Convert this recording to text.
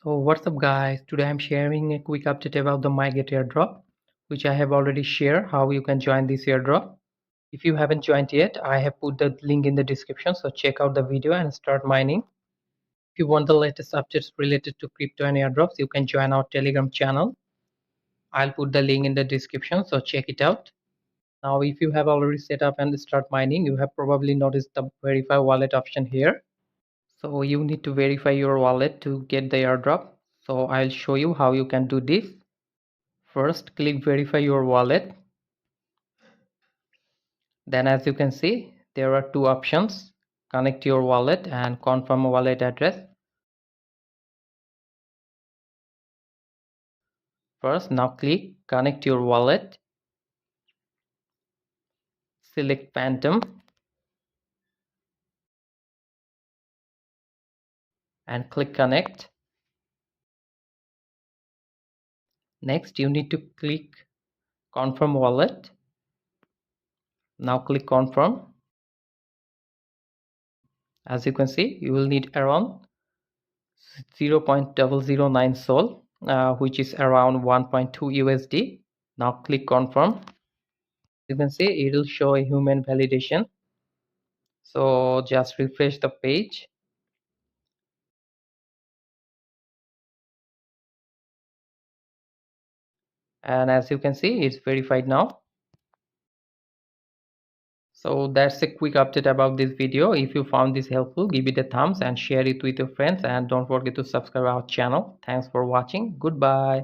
So what's up guys, today I'm sharing a quick update about the MyGate Airdrop, which I have already shared how you can join this airdrop. If you haven't joined yet, I have put the link in the description, so check out the video and start mining. If you want the latest updates related to crypto and airdrops, you can join our Telegram channel. I'll put the link in the description, so check it out. Now if you have already set up and start mining, you have probably noticed the verify wallet option here. So you need to verify your wallet to get the airdrop. So I'll show you how you can do this. First, click verify your wallet. Then as you can see, there are two options: connect your wallet and confirm wallet address. First, now click connect your wallet. Select Phantom and click connect. Next, you need to click confirm wallet. Now click confirm. As you can see, you will need around 0.009 Sol, which is around 1.2 USD. Now click confirm. You can see it will show a human validation. So just refresh the page. And as you can see, it's verified now. So that's a quick update about this video. If you found this helpful, give it a thumbs and share it with your friends, and don't forget to subscribe our channel. Thanks for watching. Goodbye.